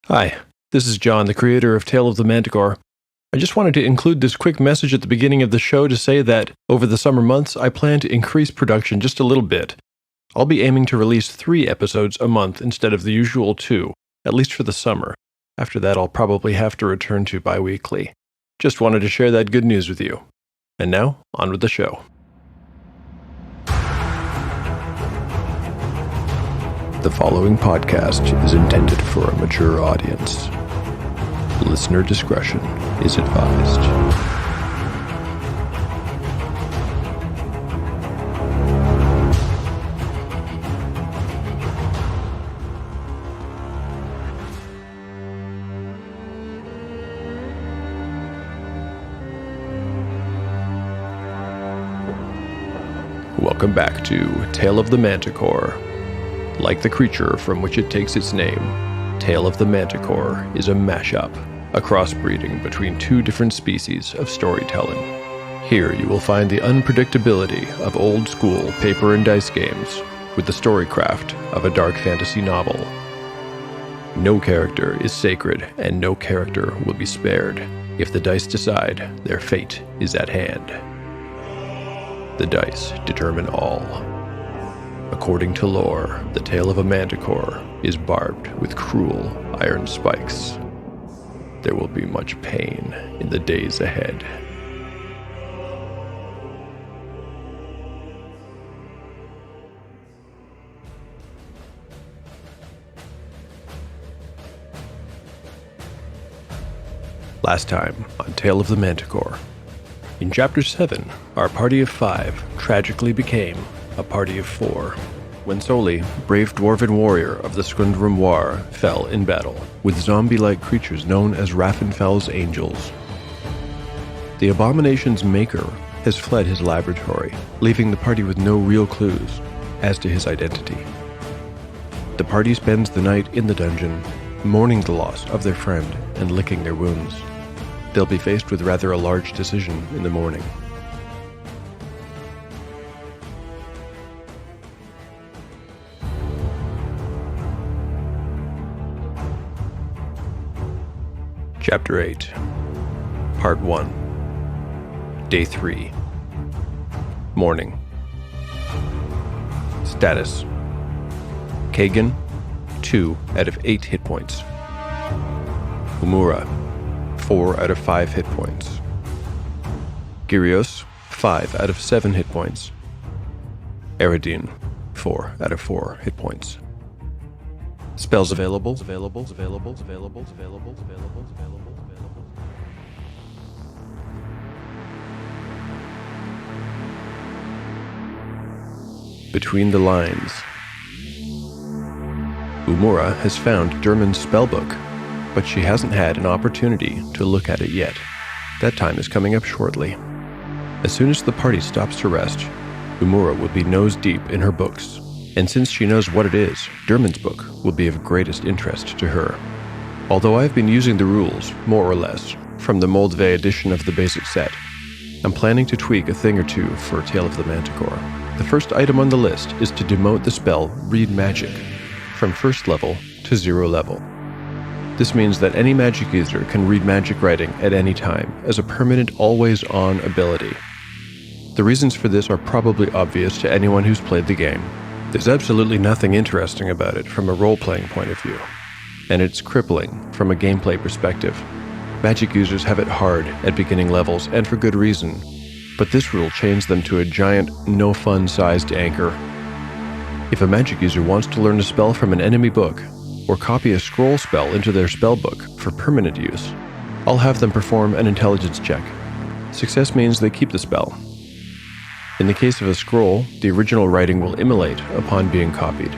Hi, this is John, the creator of Tale of the Manticore. I just wanted to include this quick message at the beginning of the show to say that, over the summer months, I plan to increase production just a little bit. I'll be aiming to release 3 episodes a month instead of the usual 2, at least for the summer. After that, I'll probably have to return to bi-weekly. Just wanted to share that good news with you. And now, on with the show. The following podcast is intended for a mature audience. Listener discretion is advised. Welcome back to Tale of the Manticore. Like the creature from which it takes its name, Tale of the Manticore is a mashup, a crossbreeding between 2 different species of storytelling. Here you will find the unpredictability of old-school paper and dice games with the storycraft of a dark fantasy novel. No character is sacred, and no character will be spared. If the dice decide, their fate is at hand. The dice determine all. According to lore, the tale of a manticore is barbed with cruel iron spikes. There will be much pain in the days ahead. Last time on Tale of the Manticore. In Chapter 7, our party of 5 tragically became a party of 4, when Soli, brave dwarven warrior of the Skundrum War, fell in battle with zombie-like creatures known as Raffenfell's Angels. The abomination's maker has fled his laboratory, leaving the party with no real clues as to his identity. The party spends the night in the dungeon, mourning the loss of their friend and licking their wounds. They'll be faced with rather a large decision in the morning. Chapter 8, Part 1, Day 3, Morning. Status: Kagan, 2 out of 8 hit points. Umura, 4 out of 5 hit points. Gyrios, 5 out of 7 hit points. Eridine, 4 out of 4 hit points. Spells available. Between the lines. Umura has found Derman's spellbook, but she hasn't had an opportunity to look at it yet. That time is coming up shortly. As soon as the party stops to rest, Umura will be nose deep in her books. And since she knows what it is, Derman's book will be of greatest interest to her. Although I've been using the rules, more or less, from the Moldvay edition of the basic set, I'm planning to tweak a thing or two for Tale of the Manticore. The first item on the list is to demote the spell Read Magic from 1st level to 0 level. This means that any magic user can read magic writing at any time as a permanent always-on ability. The reasons for this are probably obvious to anyone who's played the game. There's absolutely nothing interesting about it from a role-playing point of view, and it's crippling from a gameplay perspective. Magic users have it hard at beginning levels, and for good reason, but this rule chains them to a giant, no-fun-sized anchor. If a magic user wants to learn a spell from an enemy book, or copy a scroll spell into their spellbook for permanent use, I'll have them perform an intelligence check. Success means they keep the spell. In the case of a scroll, the original writing will immolate upon being copied.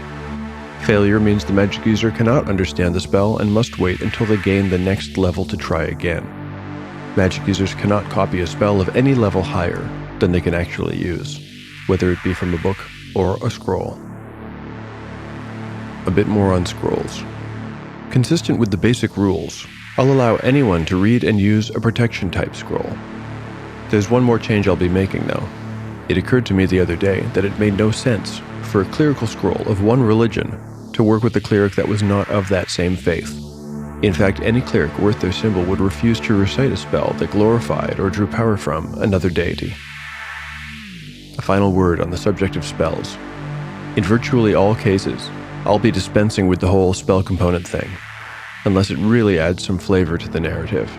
Failure means the magic user cannot understand the spell and must wait until they gain the next level to try again. Magic users cannot copy a spell of any level higher than they can actually use, whether it be from a book or a scroll. A bit more on scrolls. Consistent with the basic rules, I'll allow anyone to read and use a protection type scroll. There's one more change I'll be making though. It occurred to me the other day that it made no sense for a clerical scroll of one religion to work with a cleric that was not of that same faith. In fact, any cleric worth their symbol would refuse to recite a spell that glorified or drew power from another deity. A final word on the subject of spells. In virtually all cases, I'll be dispensing with the whole spell component thing, unless it really adds some flavor to the narrative.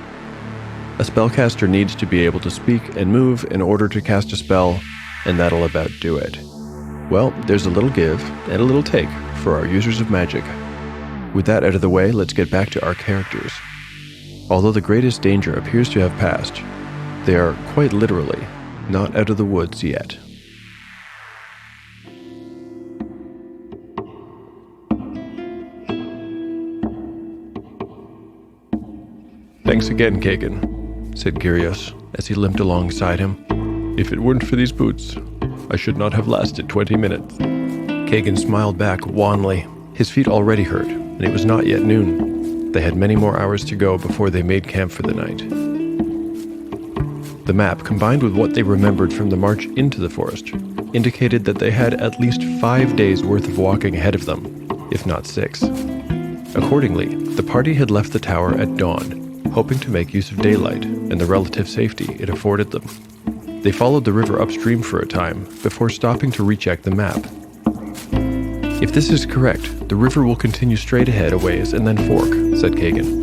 A spellcaster needs to be able to speak and move in order to cast a spell, and that'll about do it. Well, there's a little give and a little take for our users of magic. With that out of the way, let's get back to our characters. Although the greatest danger appears to have passed, they are quite literally not out of the woods yet. "Thanks again, Kagan," said Gyrios as he limped alongside him. "If it weren't for these boots, I should not have lasted 20 minutes. Kagan smiled back wanly. His feet already hurt, and it was not yet noon. They had many more hours to go before they made camp for the night. The map, combined with what they remembered from the march into the forest, indicated that they had at least 5 days' worth of walking ahead of them, if not 6. Accordingly, the party had left the tower at dawn, hoping to make use of daylight and the relative safety it afforded them. They followed the river upstream for a time before stopping to recheck the map. "If this is correct, the river will continue straight ahead a ways and then fork," said Kagan.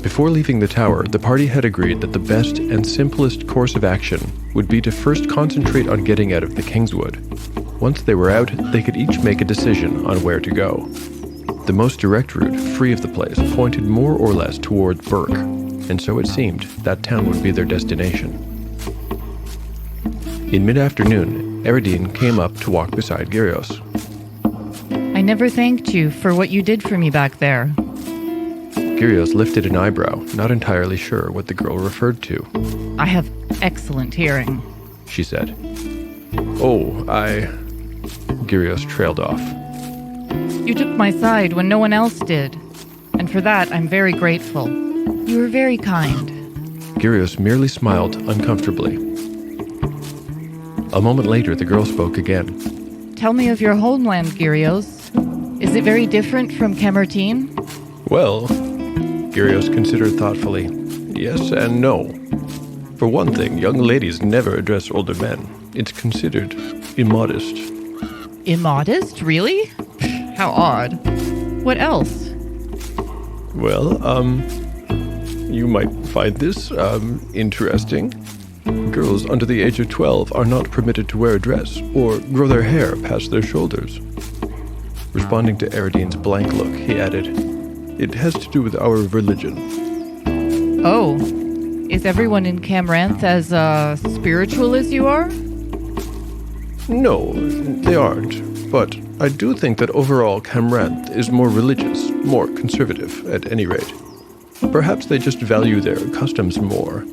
Before leaving the tower, the party had agreed that the best and simplest course of action would be to first concentrate on getting out of the Kingswood. Once they were out, they could each make a decision on where to go. The most direct route, free of the place, pointed more or less toward Burke, and so it seemed that town would be their destination. In mid-afternoon, Eridine came up to walk beside Gyrios. "I never thanked you for what you did for me back there." Gyrios lifted an eyebrow, not entirely sure what the girl referred to. "I have excellent hearing," she said. "Oh, Gyrios trailed off. "You took my side when no one else did, and for that I'm very grateful. You were very kind." Gyrios merely smiled uncomfortably. A moment later, the girl spoke again. "Tell me of your homeland, Gyrios. Is it very different from Camertine?" "Well," Gyrios considered thoughtfully, "yes and no. For one thing, young ladies never address older men. It's considered immodest." "Immodest? Really? How odd. What else?" "Well, you might find this, interesting. Girls under the age of 12 are not permitted to wear a dress or grow their hair past their shoulders." Responding to Eridine's blank look, he added, "It has to do with our religion." "Oh, is everyone in Camranth as spiritual as you are?" "No, they aren't. But I do think that overall Camranth is more religious, more conservative, at any rate. Perhaps they just value their customs more.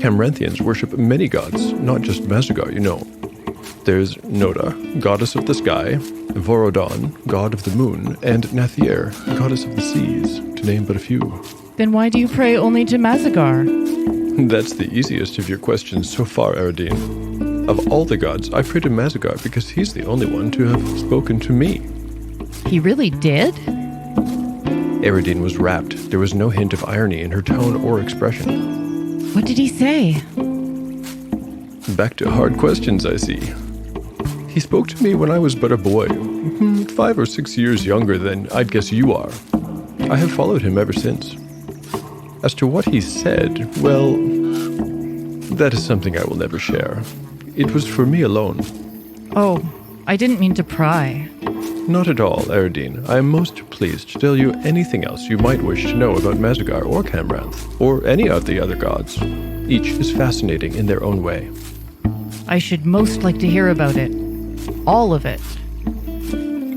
Camranthians worship many gods, not just Mazagar, you know. There's Noda, goddess of the sky, Vorodon, god of the moon, and Nathier, goddess of the seas, to name but a few." "Then why do you pray only to Mazagar?" "That's the easiest of your questions so far, Eridine. Of all the gods, I pray to Mazagar because he's the only one to have spoken to me." "He really did?" Eridine was rapt. There was no hint of irony in her tone or expression. "What did he say?" "Back to hard questions, I see. He spoke to me when I was but a boy, 5 or 6 years younger than I'd guess you are. I have followed him ever since. As to what he said, well, that is something I will never share. It was for me alone." "Oh, I didn't mean to pry." "Not at all, Eridine. I am most pleased to tell you anything else you might wish to know about Mazagar or Camranth, or any of the other gods. Each is fascinating in their own way." "I should most like to hear about it. All of it."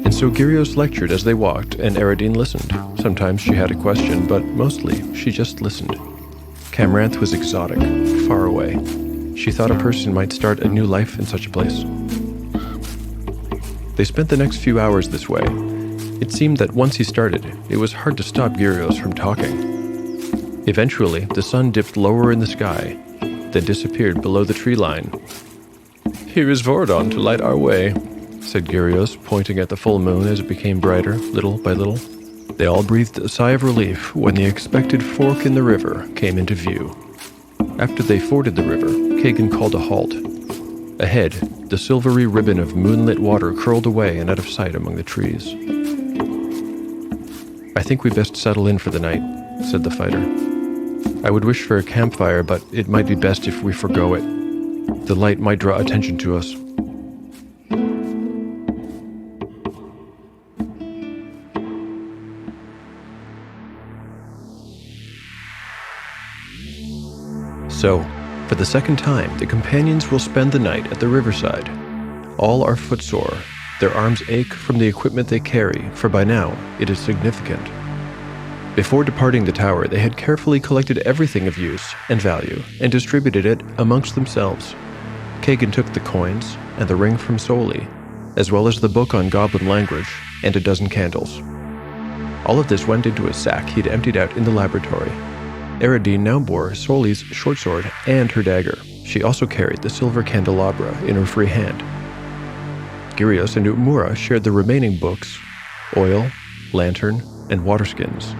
And so Gyrios lectured as they walked, and Eridine listened. Sometimes she had a question, but mostly she just listened. Camranth was exotic, far away. She thought a person might start a new life in such a place. They spent the next few hours this way. It seemed that once he started, it was hard to stop Gyrios from talking. Eventually, the sun dipped lower in the sky, then disappeared below the tree line. "Here is Vorodon to light our way," said Gyrios, pointing at the full moon as it became brighter, little by little. They all breathed a sigh of relief when the expected fork in the river came into view. After they forded the river, Kagan called a halt. Ahead, the silvery ribbon of moonlit water curled away and out of sight among the trees. "I think we best settle in for the night," said the fighter. "I would wish for a campfire, but it might be best if we forgo it. The light might draw attention to us." So, for the second time, the companions will spend the night at the riverside. All are footsore. Their arms ache from the equipment they carry, for by now it is significant. Before departing the tower, they had carefully collected everything of use and value and distributed it amongst themselves. Kagan took the coins and the ring from Soli, as well as the book on goblin language and a dozen candles. All of this went into a sack he'd emptied out in the laboratory. Eridine now bore Soli's short sword and her dagger. She also carried the silver candelabra in her free hand. Gyrios and Umura shared the remaining books, oil, lantern, and water skins.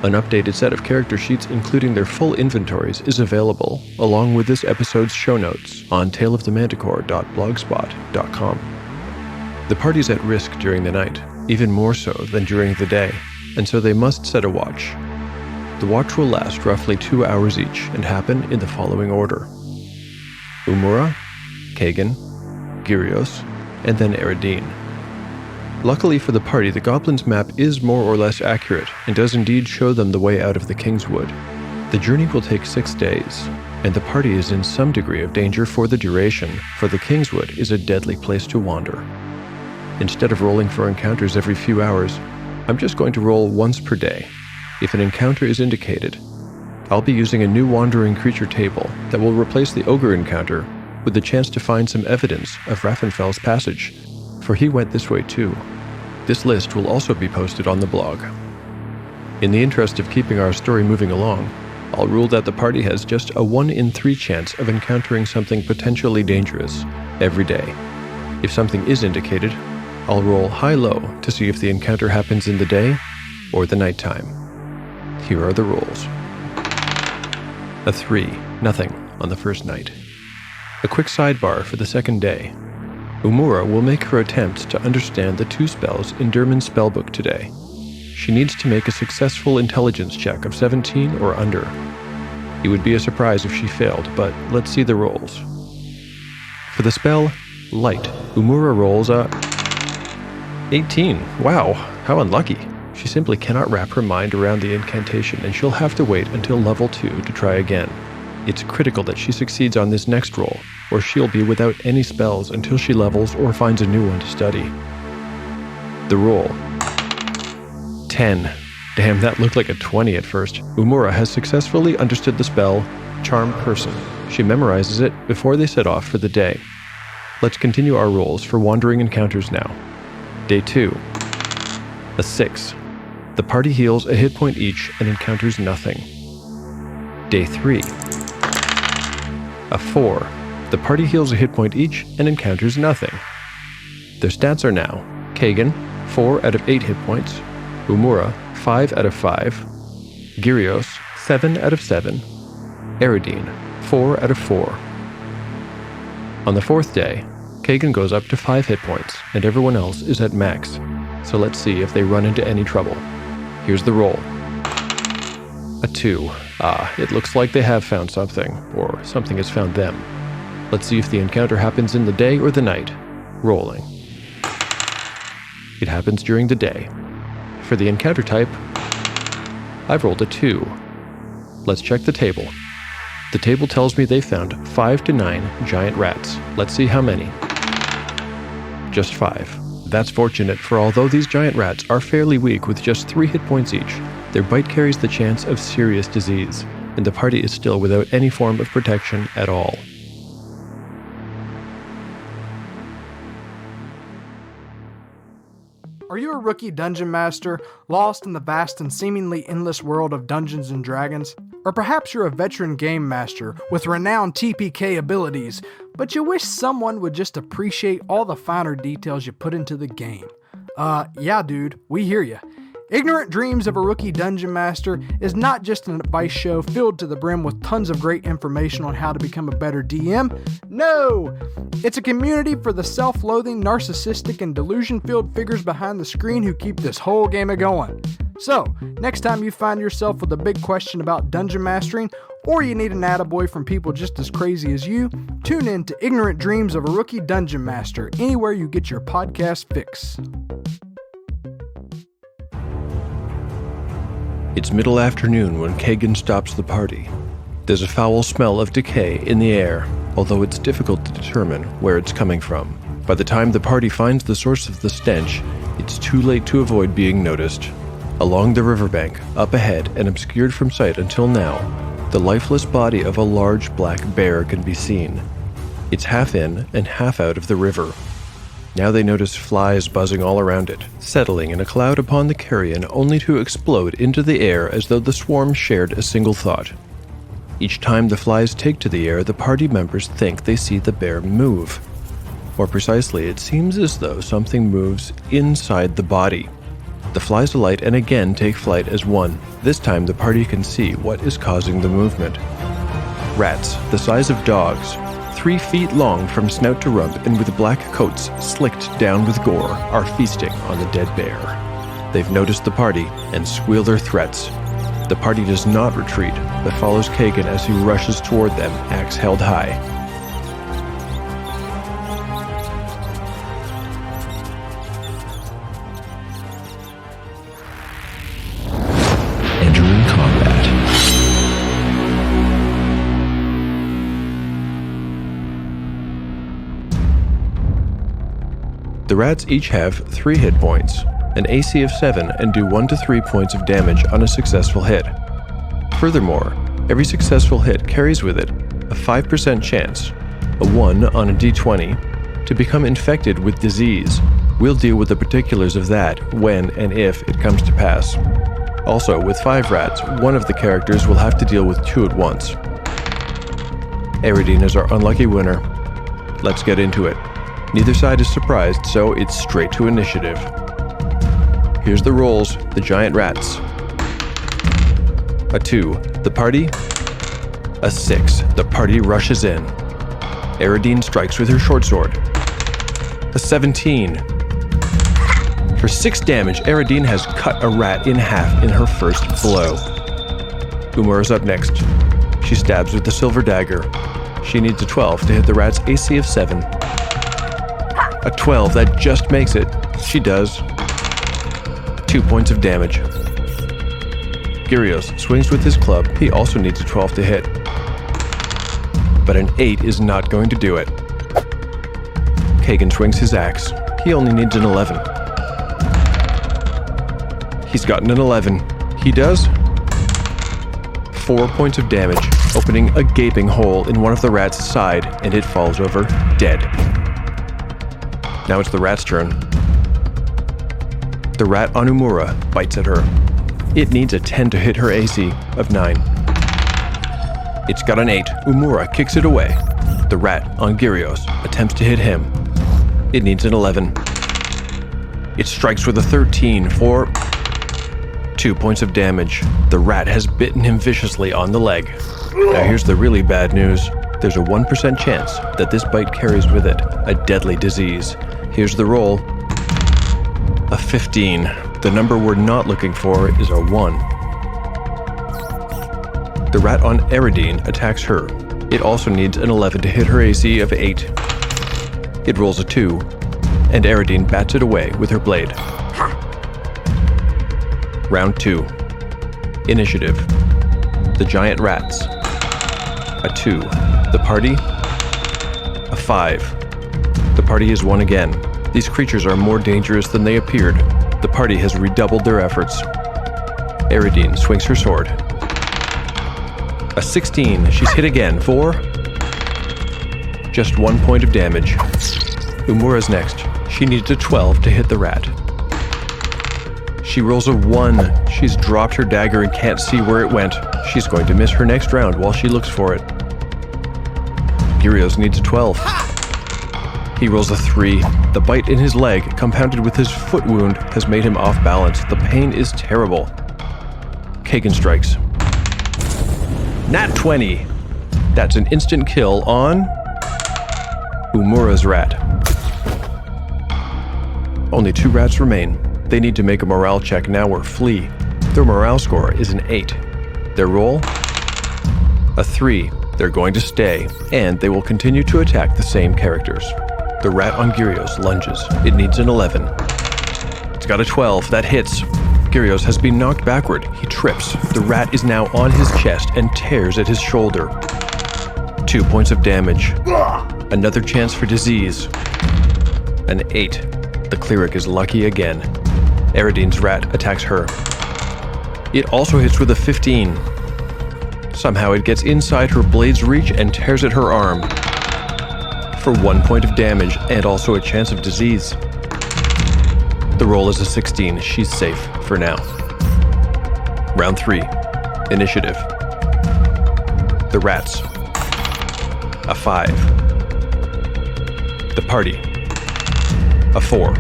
An updated set of character sheets including their full inventories is available, along with this episode's show notes on taleofthemanticore.blogspot.com. The party's at risk during the night, even more so than during the day, and so they must set a watch. The watch will last roughly 2 hours each and happen in the following order: Umura, Kagan, Gyrios, and then Eridine. Luckily for the party, the Goblin's map is more or less accurate and does indeed show them the way out of the Kingswood. The journey will take 6 days, and the party is in some degree of danger for the duration, for the Kingswood is a deadly place to wander. Instead of rolling for encounters every few hours, I'm just going to roll once per day. If an encounter is indicated, I'll be using a new wandering creature table that will replace the ogre encounter with the chance to find some evidence of Raffenfell's passage, for he went this way too. This list will also be posted on the blog. In the interest of keeping our story moving along, I'll rule that the party has just a 1 in 3 chance of encountering something potentially dangerous every day. If something is indicated, I'll roll high-low to see if the encounter happens in the day or the nighttime. Here are the rolls. A 3, nothing on the first night. A quick sidebar for the second day. Umura will make her attempt to understand the 2 spells in Derman's spellbook today. She needs to make a successful intelligence check of 17 or under. It would be a surprise if she failed, but let's see the rolls. For the spell, Light, Umura rolls a 18. Wow, how unlucky. She simply cannot wrap her mind around the incantation, and she'll have to wait until level 2 to try again. It's critical that she succeeds on this next roll, or she'll be without any spells until she levels or finds a new one to study. The roll. 10. Damn, that looked like a 20 at first. Umura has successfully understood the spell Charm Person. She memorizes it before they set off for the day. Let's continue our rolls for wandering encounters now. Day 2. A 6. The party heals a hit point each and encounters nothing. Day 3. A 4. The party heals a hit point each and encounters nothing. Their stats are now: Kagan, 4 out of 8 hit points; Umura, 5 out of 5; Gyrios, 7 out of 7; Eridine, 4 out of 4. On the 4th day, Kagan goes up to 5 hit points, and everyone else is at max. So let's see if they run into any trouble. Here's the roll. A 2. It looks like they have found something, or something has found them. Let's see if the encounter happens in the day or the night. Rolling. It happens during the day. For the encounter type, I've rolled a 2. Let's check the table. The table tells me they found 5 to 9 giant rats. Let's see how many. Just 5. That's fortunate, for although these giant rats are fairly weak with just 3 hit points each, their bite carries the chance of serious disease, and the party is still without any form of protection at all. Are you a rookie dungeon master, lost in the vast and seemingly endless world of Dungeons & Dragons? Or perhaps you're a veteran game master with renowned TPK abilities, but you wish someone would just appreciate all the finer details you put into the game. Yeah dude, we hear ya. Ignorant Dreams of a Rookie Dungeon Master is not just an advice show filled to the brim with tons of great information on how to become a better DM. No! It's a community for the self-loathing, narcissistic, and delusion-filled figures behind the screen who keep this whole game a-going. So, next time you find yourself with a big question about dungeon mastering, or you need an attaboy from people just as crazy as you, tune in to Ignorant Dreams of a Rookie Dungeon Master anywhere you get your podcast fix. It's middle afternoon when Kagan stops the party. There's a foul smell of decay in the air, although it's difficult to determine where it's coming from. By the time the party finds the source of the stench, it's too late to avoid being noticed. Along the riverbank, up ahead and obscured from sight until now, the lifeless body of a large black bear can be seen. It's half in and half out of the river. Now they notice flies buzzing all around it, settling in a cloud upon the carrion only to explode into the air as though the swarm shared a single thought. Each time the flies take to the air, the party members think they see the bear move. More precisely, it seems as though something moves inside the body. The flies alight and again take flight as one. This time the party can see what is causing the movement. Rats, the size of dogs, 3 feet long from snout to rump and with black coats slicked down with gore, are feasting on the dead bear. They've noticed the party and squeal their threats. The party does not retreat, but follows Kagan as he rushes toward them, axe held high. Entering combat. The rats each have 3 hit points, an AC of 7, and do 1 to 3 points of damage on a successful hit. Furthermore, every successful hit carries with it a 5% chance, a 1 on a d20, to become infected with disease. We'll deal with the particulars of that when and if it comes to pass. Also, with 5 rats, one of the characters will have to deal with 2 at once. Aridine is our unlucky winner. Let's get into it. Neither side is surprised, so it's straight to initiative. Here's the rolls, the giant rats. A 2, the party. A 6, the party rushes in. Aridine strikes with her short sword. A 17. For 6 damage, Aridine has cut a rat in half in her first blow. Umura's up next. She stabs with the silver dagger. She needs a 12 to hit the rat's AC of 7. A 12, that just makes it. She does. 2 points of damage. Gyrios swings with his club. He also needs a 12 to hit. But an 8 is not going to do it. Kagan swings his axe. He only needs an 11. He's gotten an 11. He does 4 points of damage, opening a gaping hole in one of the rat's side, and it falls over dead. Now it's the rat's turn. The rat on Umura bites at her. It needs a 10 to hit her AC of 9. It's got an 8. Umura kicks it away. The rat on Gyrios attempts to hit him. It needs an 11. It strikes with a 13 for 2 points of damage. The rat has bitten him viciously on the leg. Now here's the really bad news. There's a 1% chance that this bite carries with it a deadly disease. Here's the roll. A 15. The number we're not looking for is a 1. The rat on Aridine attacks her. It also needs an 11 to hit her AC of 8. It rolls a 2, and Aridine bats it away with her blade. Round 2. Initiative. The giant rats. A 2. The party. A 5. The party has won again. These creatures are more dangerous than they appeared. The party has redoubled their efforts. Aridine swings her sword. A 16. She's hit again for just 1 point of damage. Umura's next. She needs a 12 to hit the rat. She rolls a 1. She's dropped her dagger and can't see where it went. She's going to miss her next round while she looks for it. Gyrios needs a 12. He rolls a 3. The bite in his leg, compounded with his foot wound, has made him off balance. The pain is terrible. Kagan strikes. Nat 20. That's an instant kill on Umura's rat. Only 2 rats remain. They need to make a morale check now or flee. Their morale score is an 8. Their roll? A 3. They're going to stay, and they will continue to attack the same characters. The rat on Gyrios lunges. It needs an 11. It's got a 12. That hits. Gyrios has been knocked backward. He trips. The rat is now on his chest and tears at his shoulder. 2 points of damage. Another chance for disease. An 8. The cleric is lucky again. Eridine's rat attacks her. It also hits with a 15. Somehow it gets inside her blade's reach and tears at her arm. For 1 point of damage and also a chance of disease. The roll is a 16. She's safe for now. Round 3. Initiative. The rats. A 5. The party. A 4.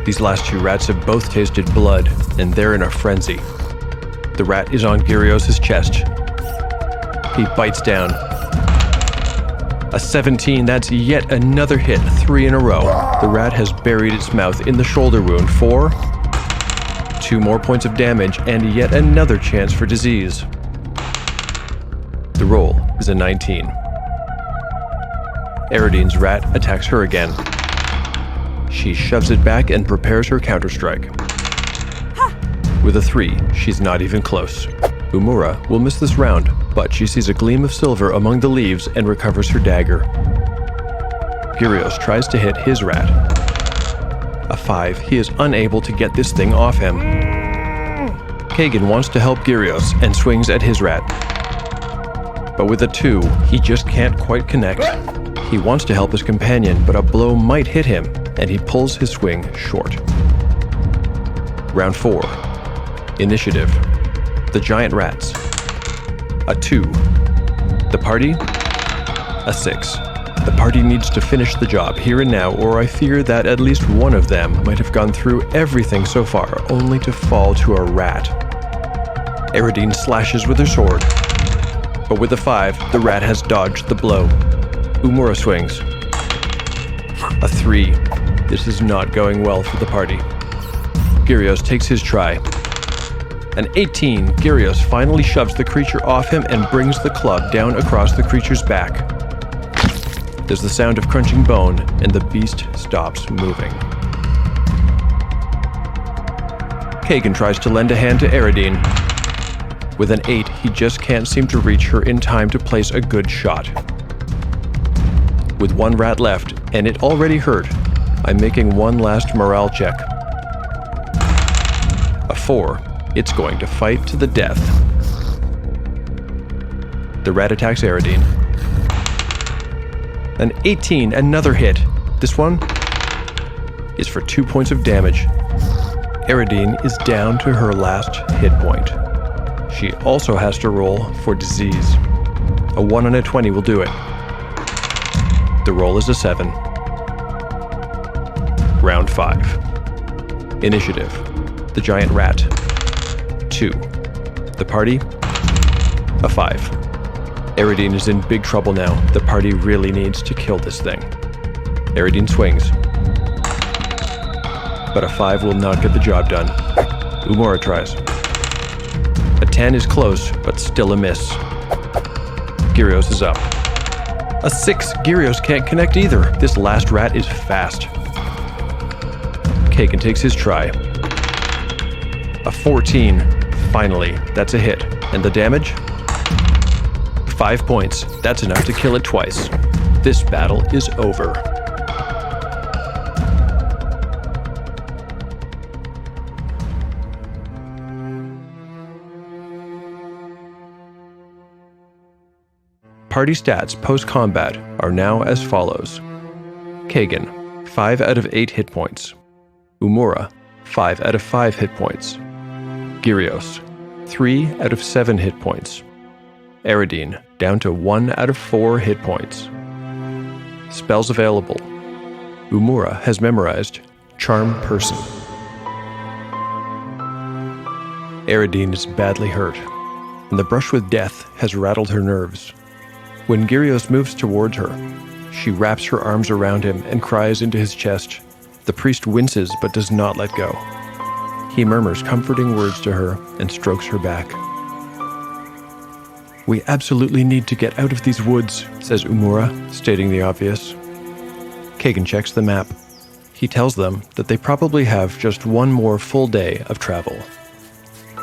These last 2 rats have both tasted blood, and they're in a frenzy. The rat is on Gyrios' chest. He bites down. A 17, that's yet another hit, 3 in a row. The rat has buried its mouth in the shoulder wound for 2 more points of damage and yet another chance for disease. The roll is a 19. Eridine's rat attacks her again. She shoves it back and prepares her counterstrike. With a 3, she's not even close. Umura will miss this round, but she sees a gleam of silver among the leaves and recovers her dagger. Gyrios tries to hit his rat. A 5, he is unable to get this thing off him. Kagan wants to help Gyrios and swings at his rat. But with a 2, he just can't quite connect. He wants to help his companion, but a blow might hit him, and he pulls his swing short. Round 4. Initiative. The giant rats. A 2. The party? A 6. The party needs to finish the job here and now, or I fear that at least one of them might have gone through everything so far, only to fall to a rat. Eridine slashes with her sword. But with a 5, the rat has dodged the blow. Umura swings. A 3. This is not going well for the party. Gyrios takes his try. An 18, Gyrios finally shoves the creature off him and brings the club down across the creature's back. There's the sound of crunching bone, and the beast stops moving. Kagan tries to lend a hand to Eridine. With an 8, he just can't seem to reach her in time to place a good shot. With 1 rat left, and it already hurt, I'm making one last morale check. A 4. It's going to fight to the death. The rat attacks Eridine. An 18, another hit. This one is for 2 points of damage. Eridine is down to her last hit point. She also has to roll for disease. A 1 and a 20 will do it. The roll is a 7. Round 5. Initiative. The giant rat. 2. The party? A 5. Eridine is in big trouble now. The party really needs to kill this thing. Eridine swings. But a 5 will not get the job done. Umura tries. A 10 is close, but still a miss. Gyrios is up. A 6, Gyrios can't connect either. This last rat is fast. Kagan takes his try. A 14. Finally, that's a hit. And the damage? 5 points. That's enough to kill it twice. This battle is over. Party stats post-combat are now as follows. Kagan, 5 out of 8 hit points. Umura, 5 out of 5 hit points. Gyrios, 3 out of 7 hit points. Eridine, down to 1 out of 4 hit points. Spells available. Umura has memorized Charm Person. Eridine is badly hurt, and the brush with death has rattled her nerves. When Gyrios moves towards her, she wraps her arms around him and cries into his chest. The priest winces but does not let go. He murmurs comforting words to her and strokes her back. "We absolutely need to get out of these woods," says Umura, stating the obvious. Kagan checks the map. He tells them that they probably have just one more full day of travel.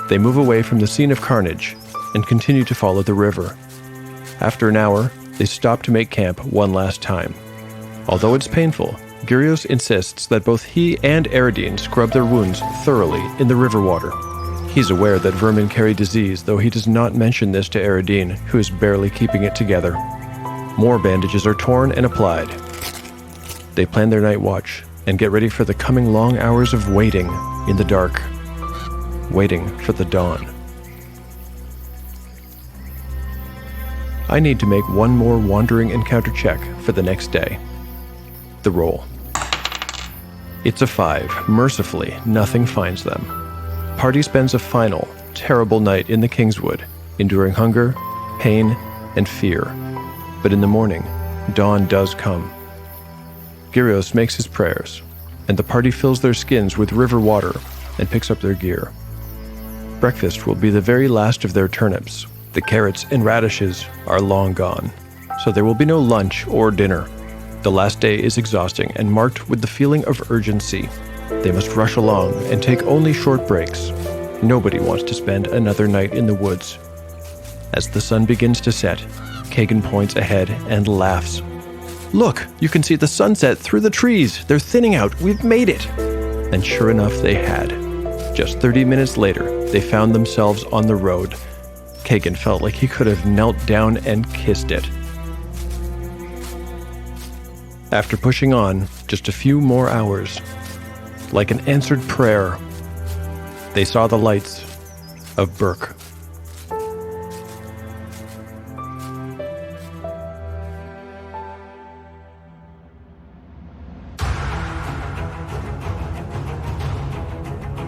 They move away from the scene of carnage and continue to follow the river. After an hour, they stop to make camp one last time. Although it's painful, Gyrios insists that both he and Eridine scrub their wounds thoroughly in the river water. He's aware that vermin carry disease, though he does not mention this to Eridine, who is barely keeping it together. More bandages are torn and applied. They plan their night watch and get ready for the coming long hours of waiting in the dark. Waiting for the dawn. I need to make one more wandering encounter check for the next day. The roll. It's a 5. Mercifully, nothing finds them. Party spends a final, terrible night in the Kingswood, enduring hunger, pain, and fear. But in the morning, dawn does come. Gyrios makes his prayers, and the party fills their skins with river water and picks up their gear. Breakfast will be the very last of their turnips. The carrots and radishes are long gone, so there will be no lunch or dinner. The last day is exhausting and marked with the feeling of urgency. They must rush along and take only short breaks. Nobody wants to spend another night in the woods. As the sun begins to set, Kagan points ahead and laughs. "Look, you can see the sunset through the trees. They're thinning out. We've made it." And sure enough, they had. Just 30 minutes later, they found themselves on the road. Kagan felt like he could have knelt down and kissed it. After pushing on just a few more hours, like an answered prayer, they saw the lights of Burke.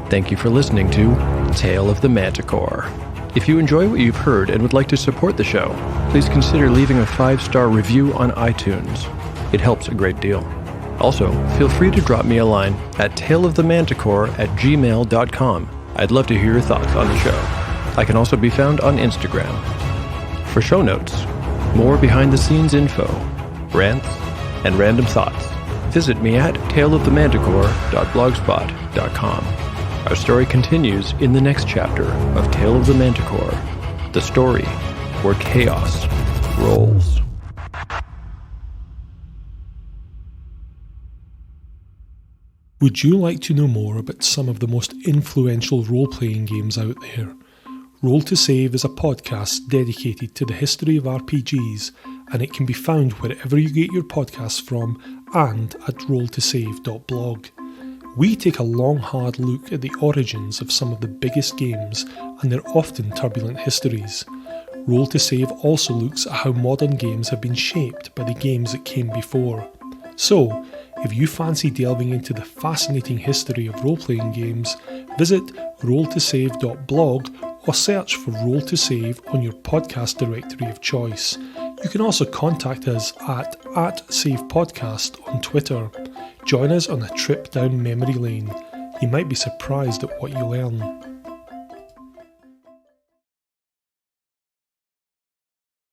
Thank you for listening to Tale of the Manticore. If you enjoy what you've heard and would like to support the show, please consider leaving a 5-star review on iTunes. It helps a great deal. Also, feel free to drop me a line at taleofthemanticore@gmail.com. I'd love to hear your thoughts on the show. I can also be found on Instagram. For show notes, more behind-the-scenes info, rants, and random thoughts, visit me at taleofthemanticore.blogspot.com. Our story continues in the next chapter of Tale of the Manticore, the story where chaos rolls. Would you like to know more about some of the most influential role-playing games out there? Roll to Save is a podcast dedicated to the history of RPGs, and it can be found wherever you get your podcasts from and at rolltosave.blog. We take a long, hard look at the origins of some of the biggest games and their often turbulent histories. Roll to Save also looks at how modern games have been shaped by the games that came before. So, if you fancy delving into the fascinating history of role-playing games, visit rolltosave.blog or search for Roll to Save on your podcast directory of choice. You can also contact us at @SavePodcast on Twitter. Join us on a trip down memory lane. You might be surprised at what you learn.